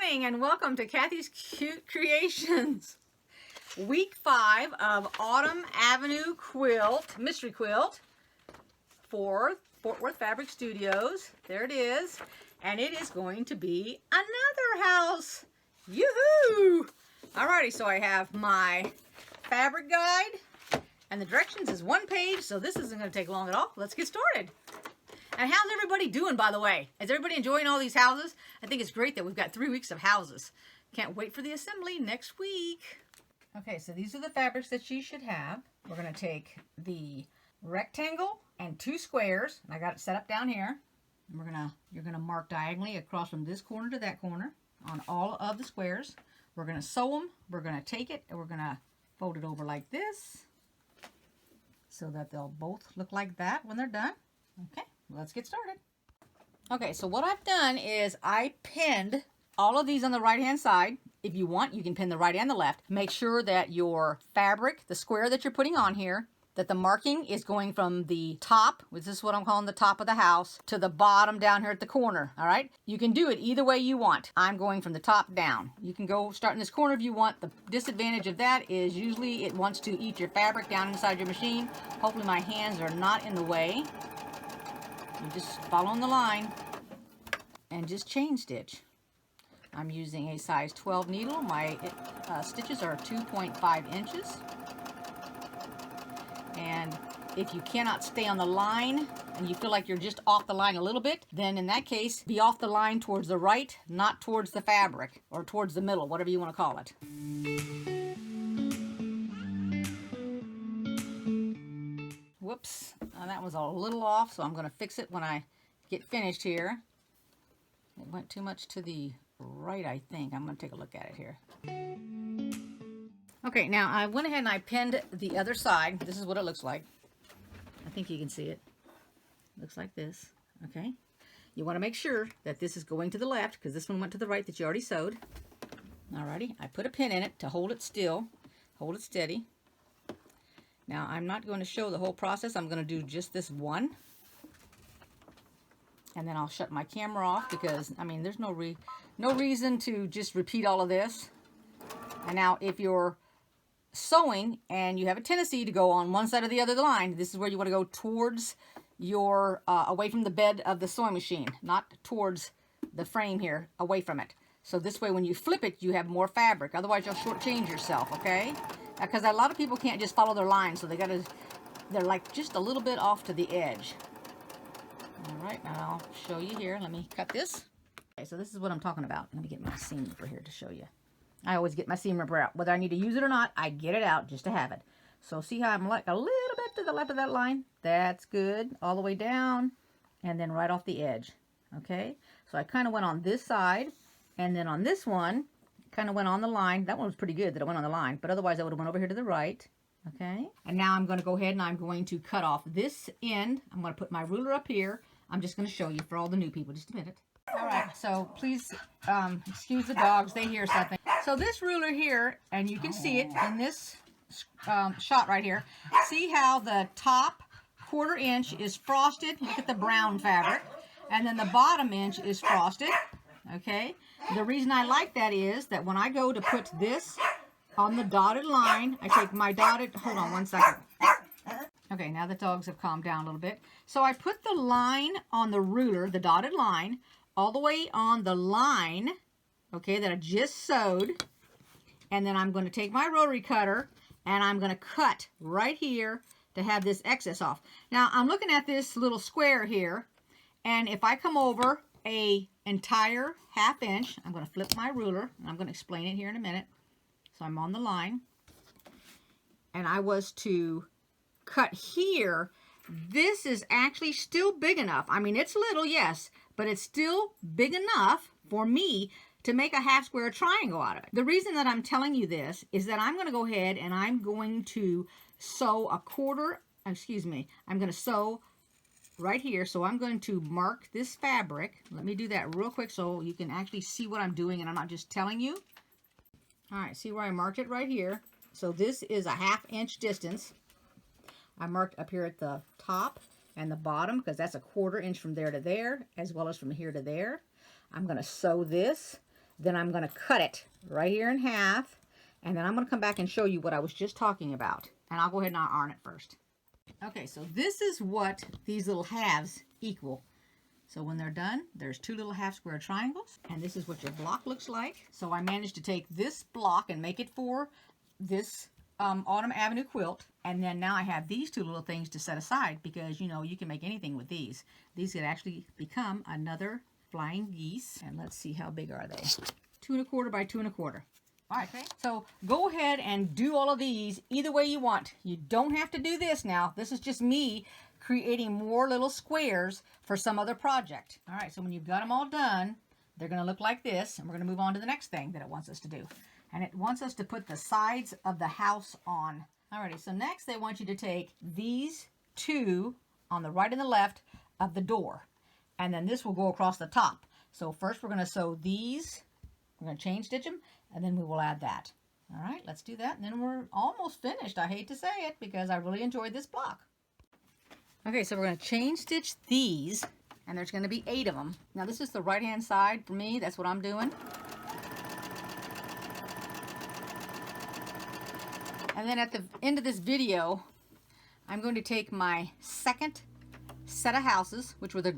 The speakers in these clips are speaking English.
morning and welcome to Kathy's Cute Creations. Week 5 of Autumn Avenue Quilt, Mystery Quilt for Fort Worth Fabric Studios. There it is. And it is going to be another house. Yoo-hoo! Alrighty, so I have my fabric guide and the directions is one page, so this isn't going to take long at all. Let's get started. And how's everybody doing, by the way? Is everybody enjoying all these houses? I think it's great that we've got 3 weeks of houses. Can't wait for the assembly next week. Okay, so these are the fabrics that you should have. We're going to take the rectangle and 2 squares. And I got it set up down here. And you're gonna mark diagonally across from this corner to that corner on all of the squares. We're going to sew them. We're going to take it and we're going to fold it over like this so that they'll both look like that when they're done. Okay. Let's get started. Okay, so what I've done is I pinned all of these on the right hand side. If you want, you can pin the right and the left. Make sure that your fabric, the square that you're putting on here, that the marking is going from the top, which is what I'm calling the top of the house, to the bottom down here at the corner, all right? You can do it either way you want. I'm going from the top down. You can go start in this corner if you want. The disadvantage of that is usually it wants to eat your fabric down inside your machine. Hopefully my hands are not in the way. You just follow on the line and just chain stitch. I'm using a size 12 needle. My stitches are 2.5 inches. And if you cannot stay on the line and you feel like you're just off the line a little bit, then in that case, be off the line towards the right, not towards the fabric or towards the middle, whatever you want to call it. Whoops, that was a little off, so I'm going to fix it when I get finished here. It went too much to the right, I think. I'm going to take a look at it here. Okay, now I went ahead and I pinned the other side. This is what it looks like. I think you can see it. Looks like this. Okay. You want to make sure that this is going to the left because this one went to the right that you already sewed. Alrighty, I put a pin in it to hold it still, hold it steady. Now, I'm not going to show the whole process. I'm going to do just this one. And then I'll shut my camera off because, I mean, there's no reason to just repeat all of this. And now, if you're sewing and you have a tendency to go on one side or the other of the line, this is where you want to go towards your, away from the bed of the sewing machine, not towards the frame here, away from it. So this way, when you flip it, you have more fabric. Otherwise, you'll shortchange yourself, okay? Because a lot of people can't just follow their line, so they're like just a little bit off to the edge. All right, now I'll show you here. Let me cut this. Okay, so this is what I'm talking about. Let me get my seam ripper here to show you. I always get my seam ripper out. Whether I need to use it or not, I get it out just to have it. So see how I'm like a little bit to the left of that line? That's good. All the way down, and then right off the edge. Okay, so I kind of went on this side, and then on this one, kind of went on the line. That one was pretty good that it went on the line, but otherwise I would have went over here to the right. Okay, and now I'm going to go ahead and I'm going to cut off this end. I'm going to put my ruler up here. I'm just going to show you for all the new people. Just a minute. All right, so please excuse the dogs. They hear something. So this ruler here, and you can see it in this shot right here. See how the top 1/4 inch is frosted? Look at the brown fabric. And then the bottom inch is frosted. Okay, the reason I like that is that when I go to put this on the dotted line, I take my dotted, hold on one second. Okay, now the dogs have calmed down a little bit. So I put the line on the ruler, the dotted line, all the way on the line, okay, that I just sewed. And then I'm going to take my rotary cutter and I'm going to cut right here to have this excess off. Now I'm looking at this little square here, and if I come over a entire 1/2 inch, I'm going to flip my ruler, and I'm going to explain it here in a minute. So I'm on the line, and I was to cut here. This is actually still big enough. I mean, it's little, yes, but it's still big enough for me to make a 1/2 square triangle out of it. The reason that I'm telling you this is that I'm going to go ahead and I'm going to sew I'm going to sew right here. So I'm going to mark this fabric. Let me do that real quick so you can actually see what I'm doing and I'm not just telling you. All right, see where I marked it right here? So this is a 1/2 inch distance. I marked up here at the top and the bottom because that's a 1/4 inch from there to there, as well as from here to there. I'm going to sew this, then I'm going to cut it right here in half, and then I'm going to come back and show you what I was just talking about. And I'll go ahead and I'll iron it first. Okay, so this is what these little halves equal. So when they're done, there's two little half square triangles, and this is what your block looks like. So I managed to take this block and make it for this Autumn Avenue quilt, and then now I have these two little things to set aside, because you know you can make anything with these. These could actually become another flying geese. And let's see, how big are they? 2 1/4 by 2 1/4. All right, okay. So go ahead and do all of these either way you want. You don't have to do this now. This is just me creating more little squares for some other project. All right, so when you've got them all done, they're going to look like this, and we're going to move on to the next thing that it wants us to do. And it wants us to put the sides of the house on. Alrighty, so next they want you to take these two on the right and the left of the door, and then this will go across the top. So first we're going to sew these, we're going to chain stitch them, and then we will add that. All right, let's do that, and then we're almost finished. I hate to say it because I really enjoyed this block. Okay, so we're going to chain stitch these, and there's going to be 8 of them. Now this is the right hand side for me, that's what I'm doing. And then at the end of this video, I'm going to take my second set of houses, which were the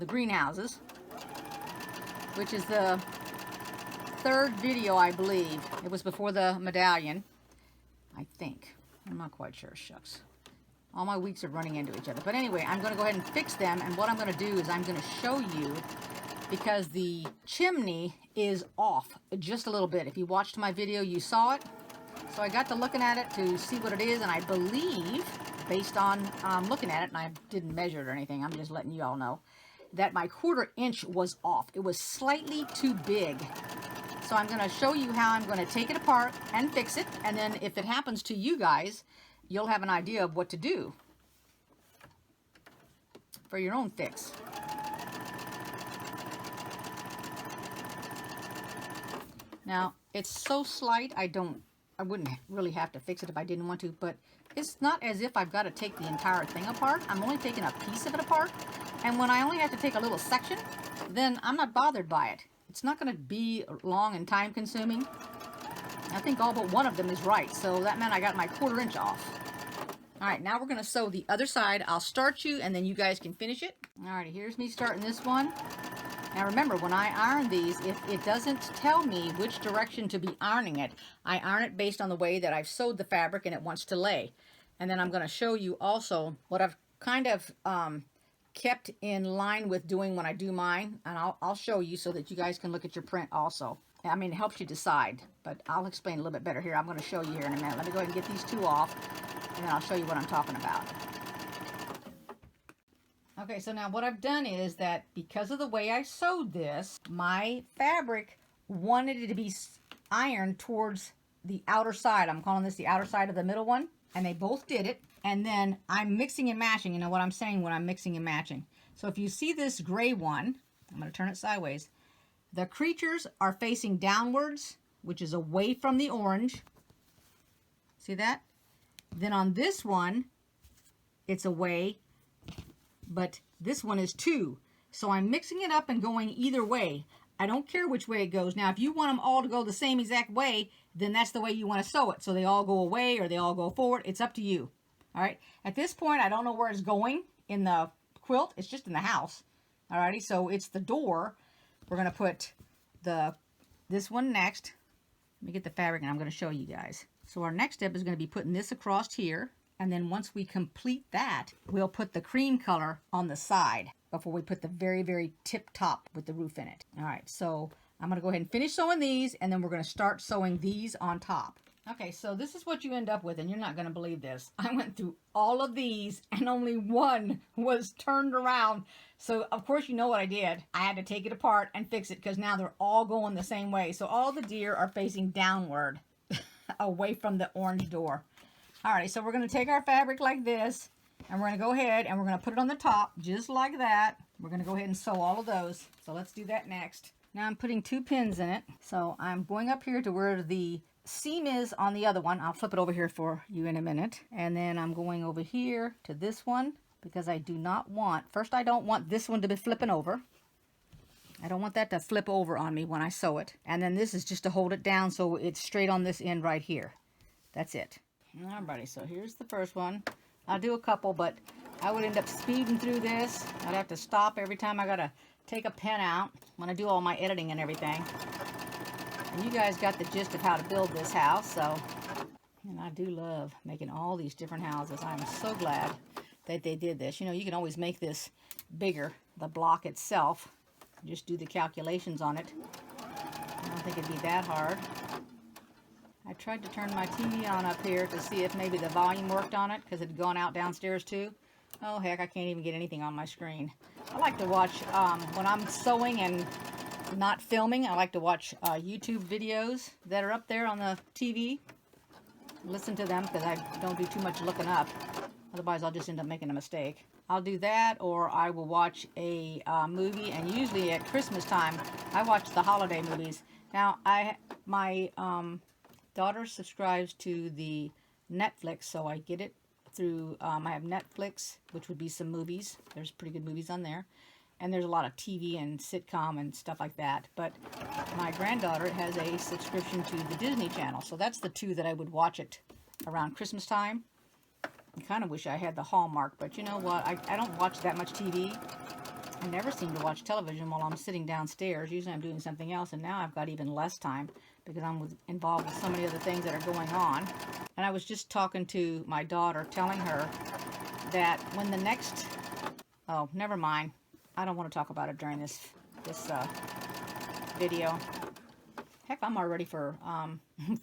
greenhouses, which is the 3rd video, I believe. It was before the medallion, I think. I'm not quite sure, shucks. All my weeks are running into each other. But anyway, I'm going to go ahead and fix them, and what I'm going to do is I'm going to show you, because the chimney is off just a little bit. If you watched my video, you saw it. So I got to looking at it to see what it is, and I believe, based on looking at it, and I didn't measure it or anything, I'm just letting you all know, that my 1/4 inch was off. It was slightly too big. So I'm going to show you how I'm going to take it apart and fix it, and then if it happens to you guys, you'll have an idea of what to do for your own fix. Now, it's so slight, I wouldn't really have to fix it if I didn't want to, but it's not as if I've got to take the entire thing apart. I'm only taking a piece of it apart, and when I only have to take a little section, then I'm not bothered by it. It's not going to be long and time consuming. I think all but one of them is right, so that meant I got my 1/4 inch off. All right, now we're going to sew the other side. I'll start you, and then you guys can finish it. All right, here's me starting this one. Now remember, when I iron these, if it doesn't tell me which direction to be ironing it, I iron it based on the way that I've sewed the fabric and it wants to lay. And then I'm going to show you also what I've kind of kept in line with doing when I do mine. And I'll show you so that you guys can look at your print also. I mean, it helps you decide, but I'll explain a little bit better here. I'm going to show you here in a minute. Let me go ahead and get these two off, and then I'll show you what I'm talking about. Okay, so now what I've done is that because of the way I sewed this, my fabric wanted it to be ironed towards the outer side. I'm calling this the outer side of the middle one, and they both did it. And then I'm mixing and matching. You know what I'm saying when I'm mixing and matching. So if you see this gray one, I'm going to turn it sideways. The creatures are facing downwards, which is away from the orange. See that? Then on this one, it's away, but this one is too. So I'm mixing it up and going either way. I don't care which way it goes. Now, if you want them all to go the same exact way, then that's the way you want to sew it. So they all go away or they all go forward. It's up to you. All right. At this point, I don't know where it's going in the quilt. It's just in the house. All righty. So it's the door. We're going to put this one next. Let me get the fabric and I'm going to show you guys. So our next step is going to be putting this across here. And then once we complete that, we'll put the cream color on the side before we put the very, very tip top with the roof in it. All right, so I'm going to go ahead and finish sewing these, and then we're going to start sewing these on top. Okay, so this is what you end up with, and you're not going to believe this. I went through all of these, and only one was turned around. So, of course, you know what I did. I had to take it apart and fix it, because now they're all going the same way. So all the deer are facing downward, away from the orange door. Alright, so we're going to take our fabric like this, and we're going to go ahead and we're going to put it on the top, just like that. We're going to go ahead and sew all of those. So let's do that next. Now I'm putting 2 pins in it. So I'm going up here to where the seam is on the other one. I'll flip it over here for you in a minute. And then I'm going over here to this one, because I do not want, first I don't want this one to be flipping over. I don't want that to flip over on me when I sew it. And then this is just to hold it down so it's straight on this end right here. That's it. Alrighty, so here's the first one. I'll do a couple, but I would end up speeding through this. I'd have to stop every time I gotta take a pen out when I do all my editing and everything. And you guys got the gist of how to build this house, so. And I do love making all these different houses. I'm so glad that they did this. You know, you can always make this bigger, the block itself. Just do the calculations on it. I don't think it'd be that hard. I tried to turn my TV on up here to see if maybe the volume worked on it, because it had gone out downstairs too. Oh heck, I can't even get anything on my screen. I like to watch, when I'm sewing and not filming, I like to watch YouTube videos that are up there on the TV. Listen to them, because I don't do too much looking up. Otherwise, I'll just end up making a mistake. I'll do that, or I will watch a movie, and usually at Christmas time, I watch the holiday movies. Now, my daughter subscribes to the Netflix, so I get it through, I have Netflix, which would be some movies. There's pretty good movies on there. And there's a lot of TV and sitcom and stuff like that. But my granddaughter has a subscription to the Disney Channel, so that's the two that I would watch it around Christmas time. I kind of wish I had the Hallmark, but you know what? I don't watch that much TV. I never seem to watch television while I'm sitting downstairs. Usually I'm doing something else, and now I've got even less time because I'm involved with so many other things that are going on. And I was just talking to my daughter, telling her that when the next... Oh, never mind. I don't want to talk about it during this video. Heck, I'm all ready for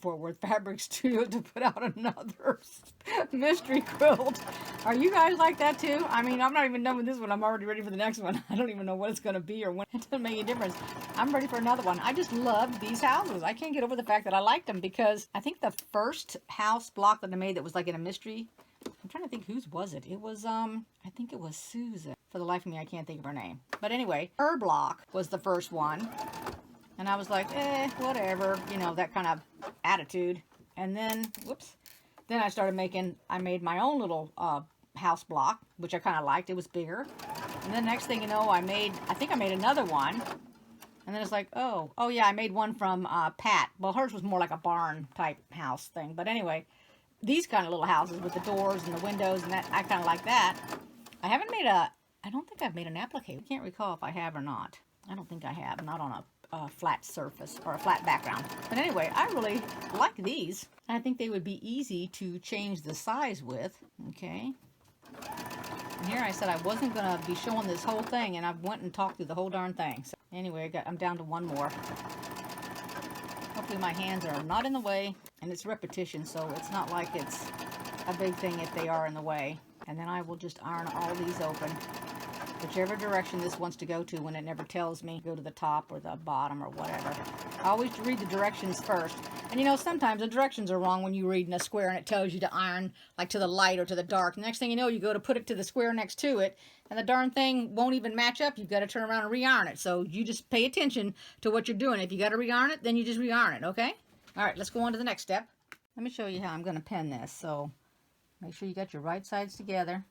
Fort Worth Fabric Studio to put out another mystery quilt. Are you guys like that too? I mean, I'm not even done with this one. I'm already ready for the next one. I don't even know what it's going to be or when. It doesn't make any difference. I'm ready for another one. I just love these houses. I can't get over the fact that I liked them, because I think the first house block that I made that was like in a mystery, I'm trying to think whose was it. It was, I think it was Susan. For the life of me, I can't think of her name. But anyway, her block was the first one. And I was like, whatever, you know, that kind of attitude. And then, whoops, then I made my own little house block, which I kind of liked. It was bigger. And then next thing you know, I think I made another one. And then it's like, oh yeah, I made one from Pat. Well, hers was more like a barn type house thing. But anyway, these kind of little houses with the doors and the windows and that, I kind of like that. I don't think I've made an applique. I can't recall if I have or not. I don't think I have, not on a flat surface or a flat background. But anyway, I really like these. I think they would be easy to change the size with. Okay. And here I said I wasn't going to be showing this whole thing, and I went and talked through the whole darn thing. So anyway, I'm down to one more. Hopefully my hands are not in the way, and it's repetition, so it's not like it's a big thing if they are in the way. And then I will just iron all these open. Whichever direction this wants to go to, when it never tells me, go to the top or the bottom or whatever. I always read the directions first. And you know, sometimes the directions are wrong when you read in a square and it tells you to iron like to the light or to the dark. The next thing you know, you go to put it to the square next to it, and the darn thing won't even match up. You've got to turn around and re-iron it. So you just pay attention to what you're doing. If you got to re-iron it, then you just re-iron it, okay? All right, let's go on to the next step. Let me show you how I'm going to pen this. So make sure you got your right sides together.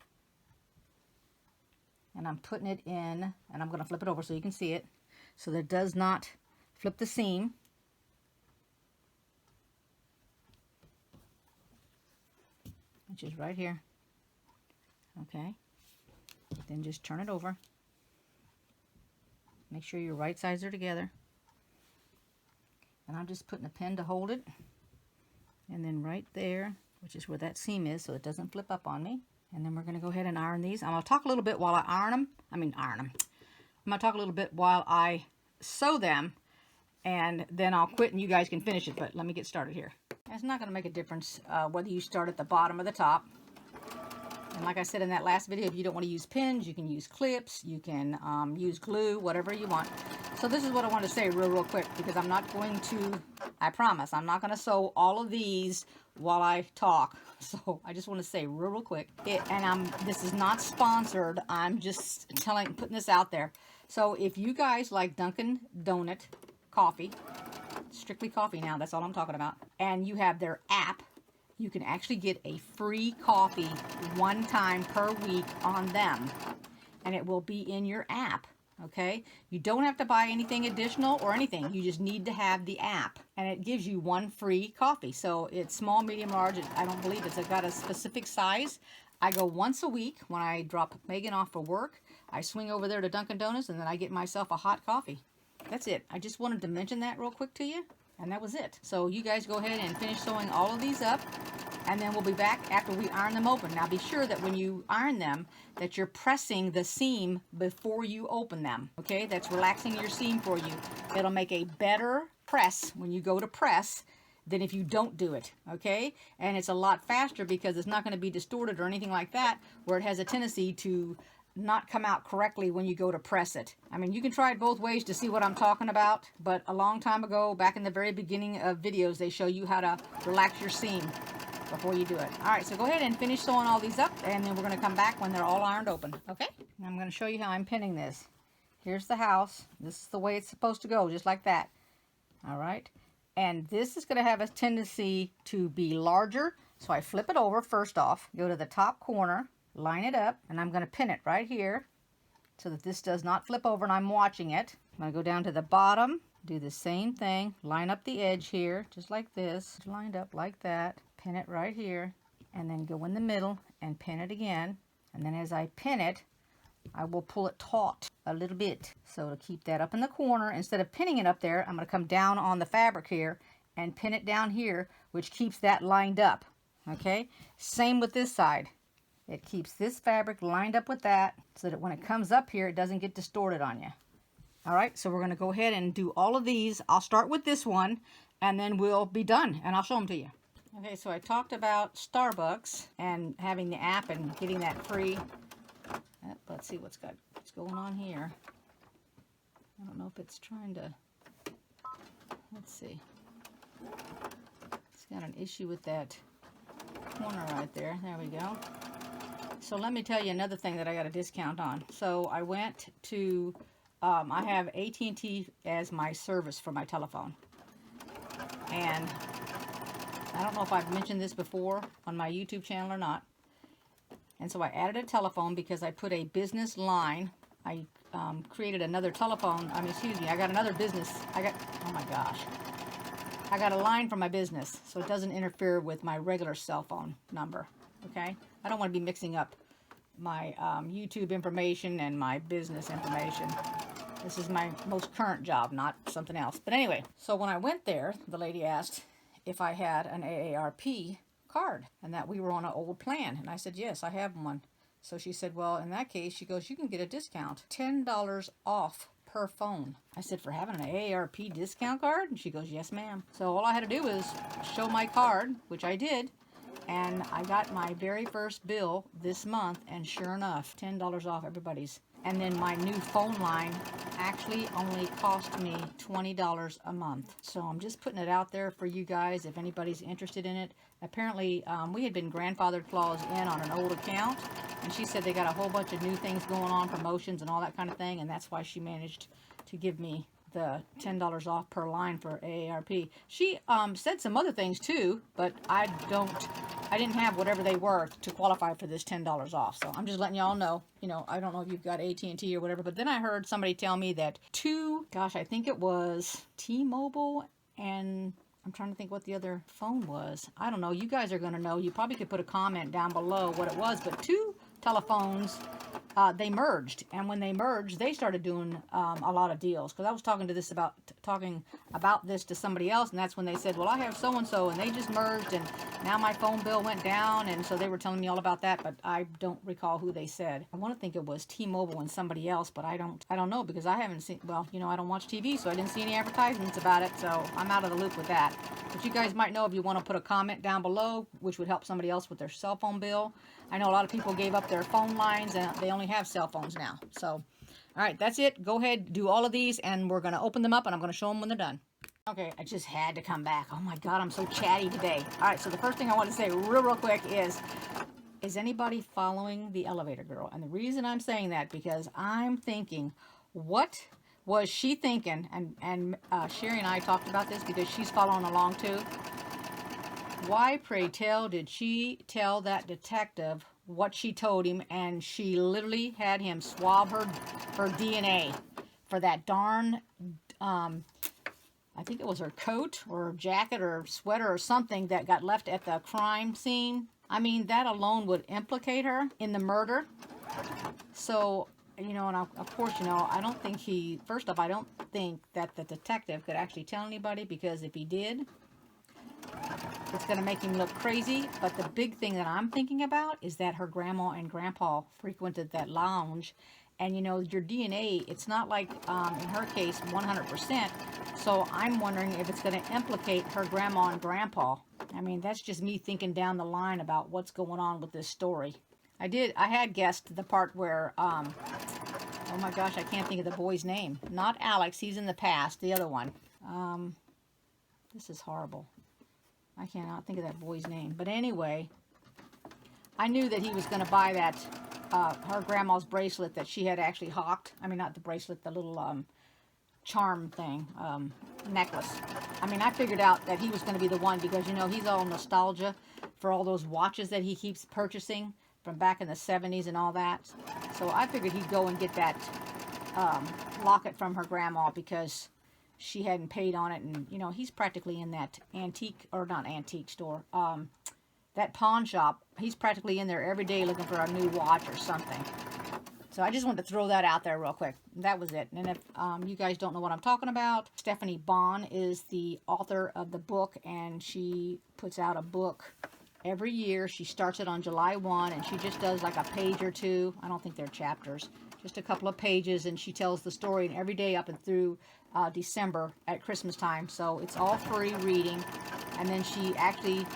And I'm putting it in, and I'm going to flip it over so you can see it, so that it does not flip the seam. Which is right here. Okay. Then just turn it over. Make sure your right sides are together. And I'm just putting a pin to hold it. And then right there, which is where that seam is, so it doesn't flip up on me. And then we're going to go ahead and iron these. I'm going to talk a little bit while I iron them. I'm going to talk a little bit while I sew them. And then I'll quit and you guys can finish it. But let me get started here. It's not going to make a difference whether you start at the bottom or the top. And like I said in that last video, if you don't want to use pins, you can use clips. You can use glue, whatever you want. So this is what I want to say real quick, because I'm not going to, I promise, I'm not going to sew all of these while I talk. So I just want to say real quick, this is not sponsored. I'm just putting this out there. So if you guys like Dunkin' Donut coffee, strictly coffee now, that's all I'm talking about, and you have their app, you can actually get a free coffee one time per week on them, and it will be in your app. Okay, you don't have to buy anything additional or anything. You just need to have the app, and it gives you one free coffee. So it's small, medium, large. I don't believe it's got a specific size. I go once a week when I drop Megan off for work. I swing over there to Dunkin' Donuts, and then I get myself a hot coffee. That's it. I just wanted to mention that real quick to you, and that was it. So you guys go ahead and finish sewing all of these up, and then we'll be back after we iron them open. Now be sure that when you iron them, that you're pressing the seam before you open them. Okay, that's relaxing your seam for you. It'll make a better press when you go to press than if you don't do it, okay? And it's a lot faster because it's not going to be distorted or anything like that, where it has a tendency to not come out correctly when you go to press it. I mean, you can try it both ways to see what I'm talking about, but a long time ago, back in the very beginning of videos, they show you how to relax your seam before you do it. All right, so go ahead and finish sewing all these up, and then we're going to come back when they're all ironed open, okay? I'm going to show you how I'm pinning this. Here's the house. This is the way it's supposed to go, just like that. All right, and this is going to have a tendency to be larger, so I flip it over first off, go to the top corner, line it up, and I'm going to pin it right here so that this does not flip over and I'm watching it. I'm going to go down to the bottom, do the same thing, line up the edge here, just like this, lined up like that, pin it right here, and then go in the middle and pin it again. And then as I pin it, I will pull it taut a little bit. So to keep that up in the corner, instead of pinning it up there, I'm going to come down on the fabric here and pin it down here, which keeps that lined up. Okay, same with this side. It keeps this fabric lined up with that so that when it comes up here, it doesn't get distorted on you. All right, so we're going to go ahead and do all of these. I'll start with this one, and then we'll be done, and I'll show them to you. Okay, so I talked about Starbucks and having the app and getting that free. Let's see what's going on here. I don't know if it's trying to, let's see. It's got an issue with that corner right there. There we go. So let me tell you another thing that I got a discount on. So I went to, I have AT&T as my service for my telephone. And I don't know if I've mentioned this before on my YouTube channel or not. And so I added a telephone because I put a business line. I created another telephone. I got another business. Oh my gosh. I got a line for my business, so it doesn't interfere with my regular cell phone number, okay? I don't want to be mixing up my YouTube information and my business information. This is my most current job, not something else. But anyway, so when I went there, the lady asked if I had an AARP card and that we were on an old plan. And I said, yes, I have one. So she said, well, in that case, she goes, you can get a discount, $10 off per phone. I said, for having an AARP discount card? And she goes, yes, ma'am. So all I had to do was show my card, which I did, and I got my very first bill this month, and sure enough, $10 off everybody's. And then my new phone line actually only cost me $20 a month. So I'm just putting it out there for you guys if anybody's interested in it. Apparently, we had been grandfathered clause in on an old account, and she said they got a whole bunch of new things going on, promotions and all that kind of thing, and that's why she managed to give me the $10 off per line for AARP. She said some other things too, but I didn't have whatever they were to qualify for this $10 off. So I'm just letting y'all know, I don't know if you've got AT&T or whatever, but then I heard somebody tell me that I think it was T-Mobile, and I'm trying to think what the other phone was. I don't know. You guys are going to know. You probably could put a comment down below what it was, but two telephones, they merged, and when they merged, they started doing a lot of deals. Because I was talking about this to somebody else, and that's when they said, well, I have so-and-so, and they just merged, and now my phone bill went down, and so they were telling me all about that, but I don't recall who they said. I want to think it was T-Mobile and somebody else, but I don't know, because I haven't seen, well, I don't watch TV, so I didn't see any advertisements about it, so I'm out of the loop with that. But you guys might know if you want to put a comment down below, which would help somebody else with their cell phone bill. I know a lot of people gave up their phone lines, and they only have cell phones now. So, all right, that's it. Go ahead, do all of these, and we're going to open them up, and I'm going to show them when they're done. Okay, I just had to come back. Oh my God, I'm so chatty today. All right, so the first thing I want to say real quick is anybody following the elevator girl? And the reason I'm saying that, because I'm thinking, what was she thinking? And Sherry and I talked about this because she's following along too. Why, pray tell, did she tell that detective what she told him, and she literally had him swab her DNA for that darn, I think it was her coat or jacket or sweater or something that got left at the crime scene. I mean, that alone would implicate her in the murder. So, you know, and of course, you know, I don't think first off, I don't think that the detective could actually tell anybody, because if he did, it's going to make him look crazy. But the big thing that I'm thinking about is that her grandma and grandpa frequented that lounge. And, you know, your DNA, it's not like, in her case, 100%. So I'm wondering if it's going to implicate her grandma and grandpa. I mean, that's just me thinking down the line about what's going on with this story. I had guessed the part where, oh my gosh, I can't think of the boy's name. Not Alex, he's in the past, the other one. This is horrible. I cannot think of that boy's name. But anyway, I knew that he was going to buy that, her grandma's bracelet that she had actually hawked. I mean, not the bracelet, the little charm thing, necklace. I mean, I figured out that he was going to be the one, because, you know, he's all nostalgia for all those watches that he keeps purchasing from back in the 70s and all that. So I figured he'd go and get that locket from her grandma, because she hadn't paid on it. And, you know, he's practically in that antique, or not antique store, that pawn shop. He's practically in there every day looking for a new watch or something. So I just wanted to throw that out there real quick. That was it. And if you guys don't know what I'm talking about, Stephanie Bond is the author of the book, and she puts out a book every year. She starts it on July 1, and she just does like a page or two. I don't think they're chapters. Just a couple of pages, and she tells the story, and every day up and through December at Christmas time. So it's all free reading. And then she actually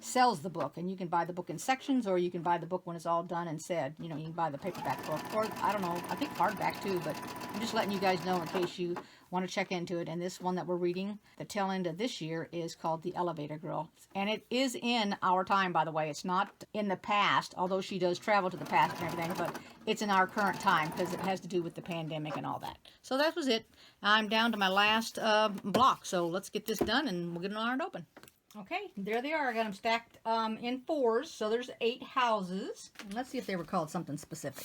sells the book, and you can buy the book in sections, or you can buy the book when it's all done and said. You know, you can buy the paperback book, or I don't know, I think hardback too, but I'm just letting you guys know in case you want to check into it. And this one that we're reading, the tail end of this year, is called The Elevator Girl. And it is in our time, by the way. It's not in the past, although she does travel to the past and everything, but it's in our current time, because it has to do with the pandemic and all that. So that was it. I'm down to my last block, so let's get this done, and we'll get an iron open. Okay, there they are. I got them stacked in 4s, so there's 8 houses. Let's see if they were called something specific.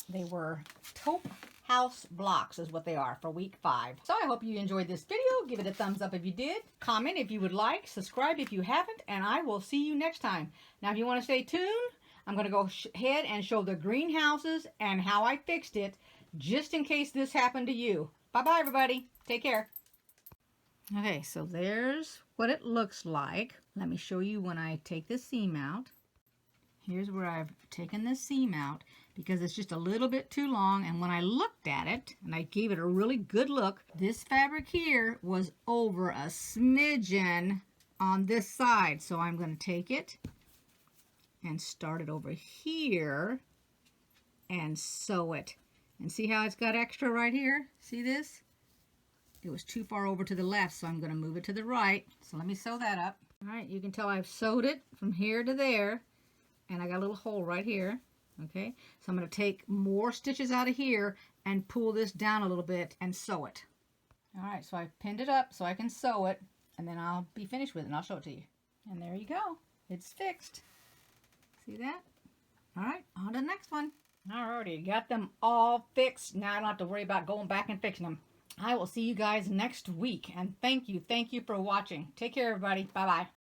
They were taupe house blocks is what they are for week 5. So I hope you enjoyed this video. Give it a thumbs up if you did. Comment if you would like. Subscribe if you haven't, and I will see you next time. Now, if you want to stay tuned, I'm going to go ahead and show the greenhouses and how I fixed it, just in case this happened to you. Bye-bye, everybody. Take care. Okay, so there's what it looks like. Let me show you when I take the seam out. Here's where I've taken the seam out, because it's just a little bit too long. And when I looked at it, and I gave it a really good look, this fabric here was over a smidgen on this side. So I'm going to take it and start it over here and sew it. And see how it's got extra right here? See this? It was too far over to the left, so I'm going to move it to the right. So let me sew that up. All right, you can tell I've sewed it from here to there, and I got a little hole right here. Okay, so I'm going to take more stitches out of here and pull this down a little bit and sew it. All right, so I pinned it up so I can sew it, and then I'll be finished with it, and I'll show it to you. And there you go. It's fixed. See that? All right, on to the next one. Alrighty, got them all fixed. Now I don't have to worry about going back and fixing them. I will see you guys next week, and thank you for watching. Take care, everybody. Bye-bye.